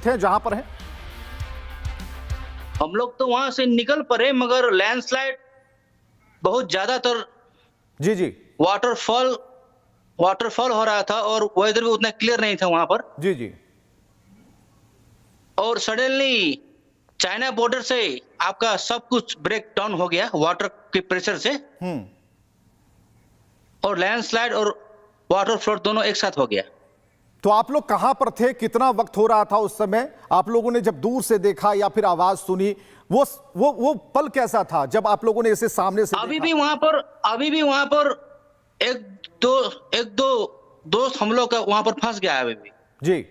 थे जहां पर हैं? हम लोग तो वहां से निकल पड़े, मगर लैंडस्लाइड बहुत ज्यादातर जी जी वाटरफॉल हो रहा था और वेदर भी उतना क्लियर नहीं था वहां पर। जी जी। और सडनली चाइना बॉर्डर से आपका सब कुछ ब्रेक डाउन हो गया वाटर के प्रेशर से, और लैंडस्लाइड और वाटर फ्लड दोनों एक साथ हो गया। तो आप लोग कहां पर थे? कितना वक्त हो रहा था उस समय? आप लोगों ने जब दूर से देखा या फिर आवाज सुनी, वो पल कैसा था जब आप लोगों ने इसे सामने से अभी देखा? भी वहां पर एक दो दोस्त हम लोग का वहां पर फंस गया है अभी भी। जी।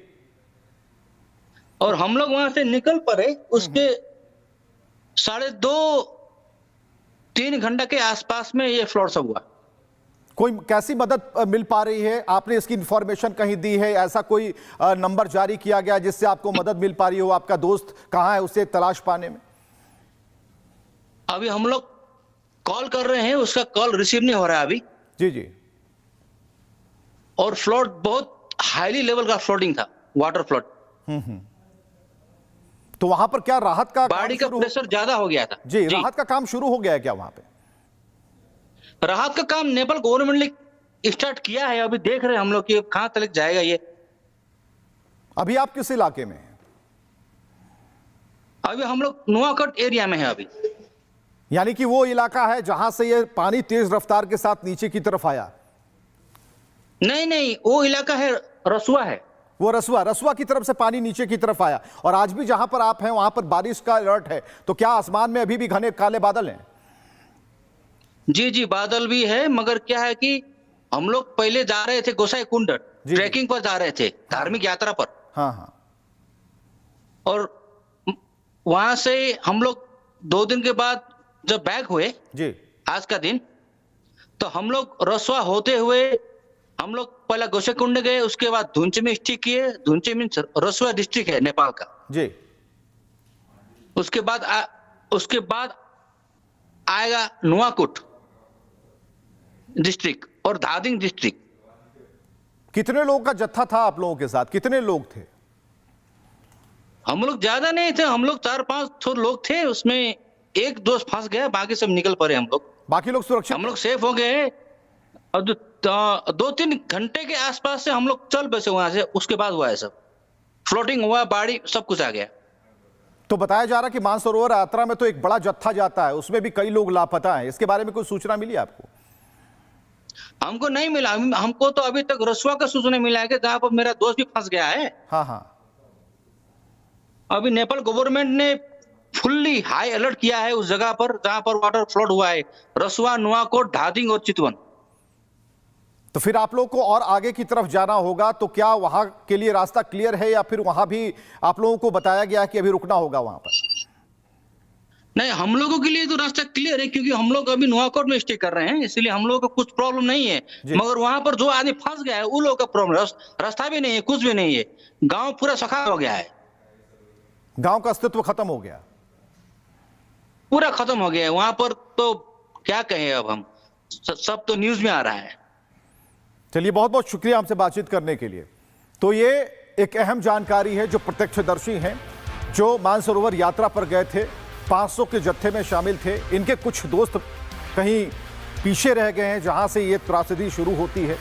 और हम लोग वहां से निकल पड़े, उसके 2.5-3 घंटे के आसपास में ये फ्लड सब हुआ। कोई कैसी मदद मिल पा रही है? आपने इसकी इंफॉर्मेशन कहीं दी है? ऐसा कोई नंबर जारी किया गया जिससे आपको मदद मिल पा रही हो? आपका दोस्त कहां है, उसे तलाश पाने में? अभी हम लोग कॉल कर रहे हैं, उसका कॉल रिसीव नहीं हो रहा है अभी। जी जी। और फ्लड बहुत हाईली लेवल का फ्लडिंग था, वाटर फ्लड। तो वहां पर क्या राहत का बाढ़ का प्रेशर ज्यादा हो गया था? जी, राहत का काम शुरू हो गया है क्या वहां पे? राहत का काम नेपाल गवर्नमेंट ने स्टार्ट किया है, अभी देख रहे हैं हम लोग कि कहां तक जाएगा ये। अभी आप किस इलाके में हैं? अभी हम लोग नुआकोट एरिया में है अभी। यानी कि वो इलाका है जहां से ये पानी तेज रफ्तार के साथ नीचे की तरफ आया? नहीं, वो इलाका है रसुआ है। वो रसुआ की तरफ से पानी नीचे की तरफ आया। और आज भी जहां पर आप हैं वहां पर बारिश का अलर्ट है, तो क्या आसमान में अभी भी घने काले बादल हैं? जी, बादल भी है, मगर क्या है कि हम लोग पहले जा रहे थे गोसाईकुंड ट्रैकिंग पर जा रहे थे, धार्मिक यात्रा पर। हाँ। और वहां से हम लोग 2 दिन के बाद जब बैक हुए जी, आज का दिन, तो हम लोग रसुआ होते हुए हम लोग पहला गोसाईकुंड गए, उसके बाद धुंचे में स्टे किए। धुंचे मीन्स रसुआ डिस्ट्रिक्ट है नेपाल का। जी। उसके बाद आएगा नुआकोट डिस्ट्रिक्ट और धादिंग डिस्ट्रिक्ट। कितने लोगों का जत्था था आप लोगों के साथ? कितने लोग थे? हम लोग ज्यादा नहीं थे, हम लोग 4-5 लोग थे, उसमें एक दोस्त फंस गया, बाकी सब निकल पड़े हम लोग। बाकी लोग सुरक्षित? हम लोग सेफ हो गए। और 2-3 घंटे के आसपास से हम लोग चल बसे वहां से। उसके बाद हुआ है सब, फ्लोटिंग हुआ, बाढ़ी सब कुछ आ गया। तो बताया जा रहा कि मानसरोवर यात्रा में तो एक बड़ा जत्था जाता है, उसमें भी कई लोग लापता हैं। इसके बारे में कोई सूचना मिली आपको? हमको नहीं मिला। हमको तो अभी तक रसुआ का सूचना मिला है कि जहां पर मेरा दोस्त भी फंस गया है। हाँ। अभी नेपाल गवर्नमेंट ने फुल्ली हाई अलर्ट किया है उस जगह पर जहां पर वाटर फ्लड हुआ है, रसुआ, नुआकोट, धादिंग और चितवन। तो फिर आप लोग को और आगे की तरफ जाना होगा, तो क्या वहां के लिए रास्ता क्लियर है या फिर वहां भी आप लोगों को बताया गया है कि अभी रुकना होगा वहां पर? नहीं, हम लोगों के लिए तो रास्ता क्लियर है, क्योंकि हम लोग अभी नुआकोट में स्टे कर रहे हैं, इसलिए हम लोगों को कुछ प्रॉब्लम नहीं है। मगर वहां पर जो आदमी फंस गया है उन लोगों का प्रॉब्लम, रास्ता भी नहीं है, कुछ भी नहीं है। गांव पूरा सखा हो गया है, गांव का अस्तित्व खत्म हो गया, पूरा खत्म हो गया है वहां पर। तो क्या कहें अब हम, सब तो न्यूज में आ रहा है। चलिए, बहुत बहुत शुक्रिया हमसे बातचीत करने के लिए। तो ये एक अहम जानकारी है, जो प्रत्यक्षदर्शी हैं, जो मानसरोवर यात्रा पर गए थे, 500 के जत्थे में शामिल थे। इनके कुछ दोस्त कहीं पीछे रह गए हैं जहां से ये त्रासदी शुरू होती है।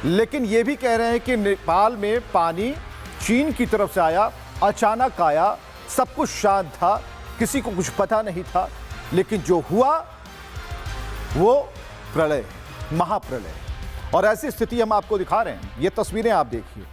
लेकिन ये भी कह रहे हैं कि नेपाल में पानी चीन की तरफ से आया, अचानक आया, सब कुछ शांत था, किसी को कुछ पता नहीं था। लेकिन जो हुआ वो प्रलय, महाप्रलय। और ऐसी स्थिति हम आपको दिखा रहे हैं, ये तस्वीरें आप देखिए।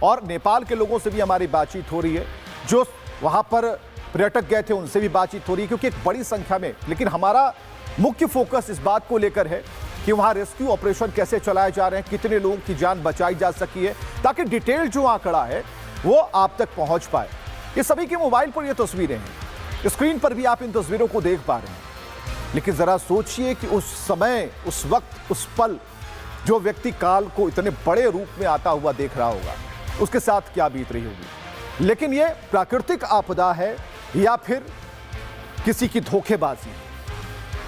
और नेपाल के लोगों से भी हमारी बातचीत हो रही है, जो वहां पर पर्यटक गए थे उनसे भी बातचीत हो रही है, क्योंकि एक बड़ी संख्या में। लेकिन हमारा मुख्य फोकस इस बात को लेकर है कि वहां रेस्क्यू ऑपरेशन कैसे चलाए जा रहे हैं, कितने लोगों की जान बचाई जा सकी है, ताकि डिटेल जो आंकड़ा है वो आप तक पहुंच पाए। ये सभी के मोबाइल पर ये तस्वीरें हैं, स्क्रीन पर भी आप इन तस्वीरों को देख पा रहे हैं। लेकिन जरा सोचिए कि उस समय, उस वक्त, उस पल, जो व्यक्ति काल को इतने बड़े रूप में आता हुआ देख रहा होगा, उसके साथ क्या बीत रही होगी। लेकिन यह प्राकृतिक आपदा है या फिर किसी की धोखेबाजी?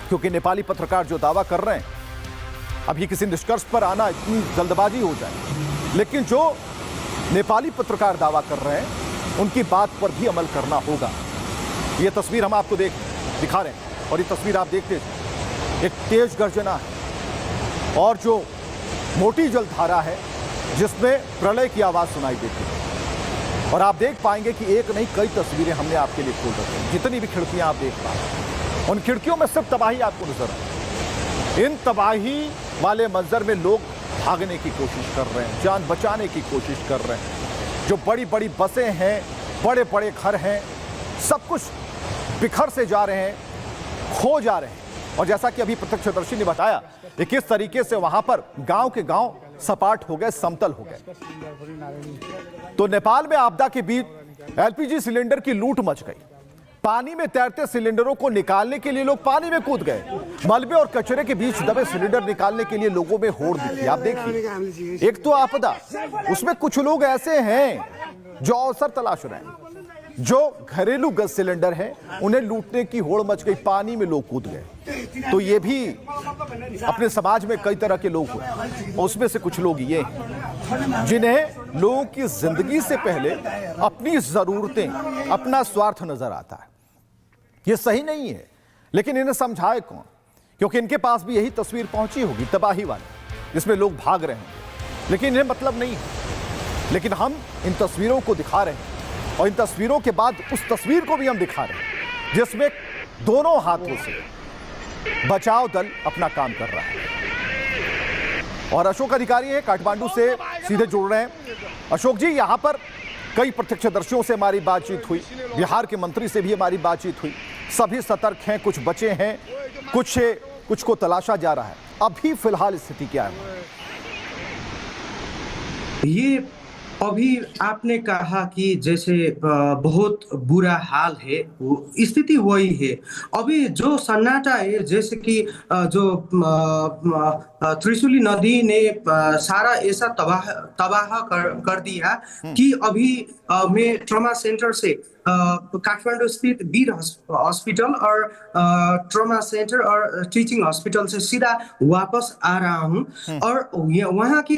क्योंकि नेपाली पत्रकार जो दावा कर रहे हैं, अब ये किसी निष्कर्ष पर आना इतनी जल्दबाजी हो जाए, लेकिन जो नेपाली पत्रकार दावा कर रहे हैं उनकी बात पर भी अमल करना होगा। ये तस्वीर हम आपको दिखा रहे हैं और ये तस्वीर आप देखते हैं, एक तेज गर्जना है और जो मोटी जलधारा है जिसमें प्रलय की आवाज सुनाई देती है। और आप देख पाएंगे कि एक नहीं कई तस्वीरें हमने आपके लिए खोल रखी हैं। जितनी भी खिड़कियां आप देख पा रहे हैं उन खिड़कियों में सिर्फ तबाही आपको नजर आए। इन तबाही वाले मंजर में लोग भागने की कोशिश कर रहे हैं, जान बचाने की कोशिश कर रहे हैं। जो बड़ी बड़ी बसें हैं, बड़े बड़े घर हैं, सब कुछ बिखर से जा रहे हैं, खो जा रहे हैं। और जैसा कि अभी प्रत्यक्षदर्शी ने बताया कि किस तरीके से वहां पर गांव के गांव सपाट हो गए, समतल हो गए। तो नेपाल में आपदा के बीच एलपीजी सिलेंडर की लूट मच गई। पानी में तैरते सिलेंडरों को निकालने के लिए लोग पानी में कूद गए। मलबे और कचरे के बीच दबे सिलेंडर निकालने के लिए लोगों में होड़ दिखी। आप देखिए, एक तो आपदा, उसमें कुछ लोग ऐसे हैं जो अवसर तलाश रहे हैं। जो घरेलू गैस सिलेंडर है उन्हें लूटने की होड़ मच गई, पानी में लोग कूद गए। तो ये भी अपने समाज में कई तरह के लोग हुए। उसमें से कुछ लोग ये हैं जिन्हें लोगों की जिंदगी से पहले अपनी जरूरतें, अपना स्वार्थ नजर आता है। ये सही नहीं है, लेकिन इन्हें समझाए कौन? क्योंकि इनके पास भी यही तस्वीर पहुंची होगी, तबाही वाली, जिसमें लोग भाग रहे होंगे, लेकिन इन्हें मतलब नहीं है। लेकिन हम इन तस्वीरों को दिखा रहे हैं और इन तस्वीरों के बाद उस तस्वीर को भी हम दिखा रहे हैं जिसमें दोनों हाथों से बचाव दल अपना काम कर रहा है। और अशोक अधिकारी है, काठमांडू से सीधे जुड़ रहे हैं। अशोक जी, यहां पर कई प्रत्यक्षदर्शियों से हमारी बातचीत हुई, बिहार के मंत्री से भी हमारी बातचीत हुई। सभी सतर्क हैं, कुछ बचे हैं, कुछ को तलाशा जा रहा है। अभी फिलहाल स्थिति क्या है? ये अभी आपने कहा कि जैसे बहुत बुरा हाल है, वो स्थिति वही है। अभी जो सन्नाटा है, जैसे कि जो त्रिशूली नदी ने सारा ऐसा तबाह कर दिया कि अभी मैं ट्रॉमा सेंटर से काठमांडू स्थित वीर हॉस्पिटल और ट्रॉमा सेंटर और टीचिंग हॉस्पिटल से सीधा वापस आ रहा हूं। और वहाँ के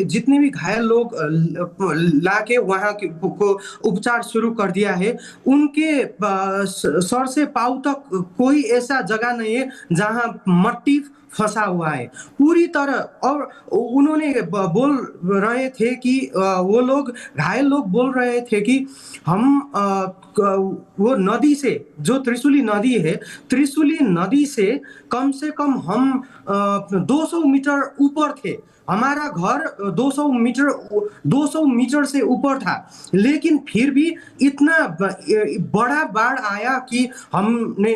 जितने भी घायल लोग लाके वहाँ को उपचार शुरू कर दिया है, उनके सर से पांव तक कोई ऐसा जगह नहीं है जहाँ मट्टी फंसा हुआ है पूरी तरह। और उन्होंने बोल रहे थे कि वो लोग, घायल लोग बोल रहे थे कि हम वो नदी से, जो त्रिशूली नदी है, त्रिशूली नदी से कम हम 200 मीटर ऊपर थे। हमारा घर 200 मीटर से ऊपर था, लेकिन फिर भी इतना बड़ा बाढ़ आया कि हमने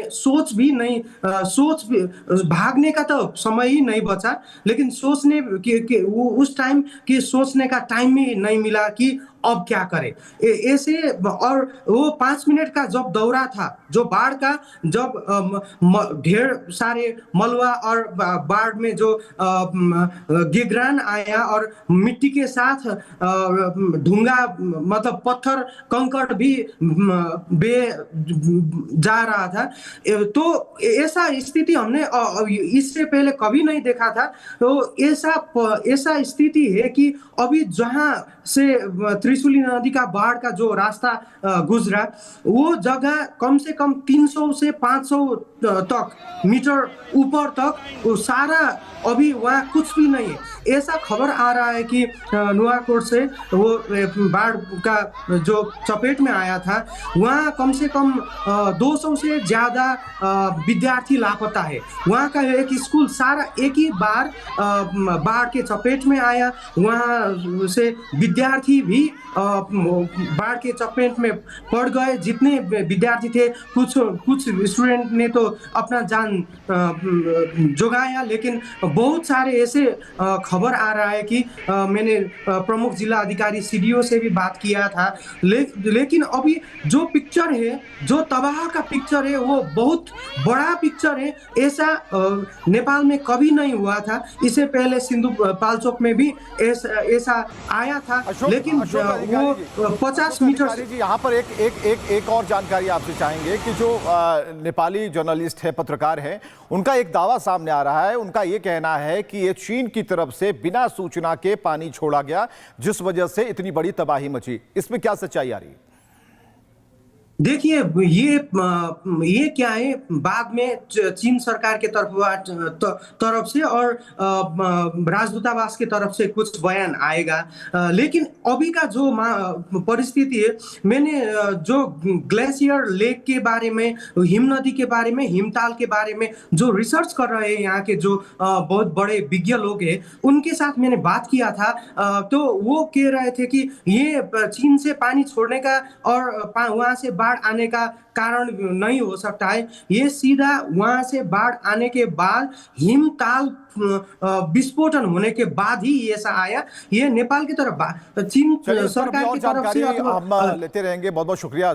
भागने का तो समय ही नहीं बचा, लेकिन सोचने कि वो उस टाइम की सोचने का टाइम ही नहीं मिला कि अब क्या करें ऐसे। और वो 5 मिनट का जब दौरा था, जो बाढ़ का, जब ढेर सारे मलबा और बाढ़ में जो गिगरान आया और मिट्टी के साथ ढूंगा, मतलब पत्थर कंकड़ भी बे जा रहा था। तो ऐसा स्थिति हमने इससे पहले कभी नहीं देखा था। तो ऐसा स्थिति है कि अभी जहां से त्रिशूली नदी का बाढ़ का जो रास्ता गुजरा, वो जगह कम से कम 300 से 500 तक मीटर ऊपर तक वो सारा, अभी वहाँ कुछ भी नहीं है। ऐसा खबर आ रहा है कि नुआकोट से वो बाढ़ का जो चपेट में आया था, वहाँ कम से कम 200 से ज्यादा विद्यार्थी लापता है। वहाँ का एक स्कूल सारा एक ही बार बाढ़ के चपेट में आया, वहाँ से विद्यार्थी भी बाढ़ के चपेट में पड़ गए। जितने विद्यार्थी थे, कुछ स्टूडेंट ने तो अपना जान जुगाया, लेकिन बहुत सारे ऐसे खबर आ रहा है कि मैंने प्रमुख जिला अधिकारी सीडीओ से भी बात किया था, लेकिन अभी जो पिक्चर है, जो तबाह का पिक्चर है, वो बहुत बड़ा पिक्चर है। ऐसा नेपाल में कभी नहीं हुआ था। इससे पहले सिंधु पाल्चोक में भी ऐसा आया था, लेकिन वो 50 मीटर से। यहाँ पर एक और जानकारी आपसे चाहेंगे कि जो नेपाली जर्नलिस्ट है, पत्रकार है, उनका एक दावा सामने आ रहा है। उनका ये कहना है कि ये चीन की तरफ से बिना सूचना के पानी छोड़ा गया, जिस वजह से इतनी बड़ी तबाही मची। इसमें क्या सच्चाई आ रही है? देखिए ये क्या है, बाद में चीन सरकार के तरफ से और राजदूतावास के तरफ से कुछ बयान आएगा। लेकिन अभी का जो परिस्थिति है, मैंने जो ग्लेशियर लेक के बारे में, हिम नदी के बारे में, हिमताल के बारे में जो रिसर्च कर रहे हैं यहाँ के जो बहुत बड़े विज्ञ लोग हैं, उनके साथ मैंने बात किया था। तो वो कह रहे थे कि ये चीन से पानी छोड़ने का और वहां से बाढ़ आने का कारण नहीं हो सकता है। ये सीधा वहां से बाढ़ आने के बाद हिमताल विस्फोटन होने के बाद ही ऐसा आया। ये नेपाल की तरफ चीन चलिए, इस पर भी सरकार और की तरफ से जानकारी हम लेते रहेंगे। बहुत बहुत शुक्रिया।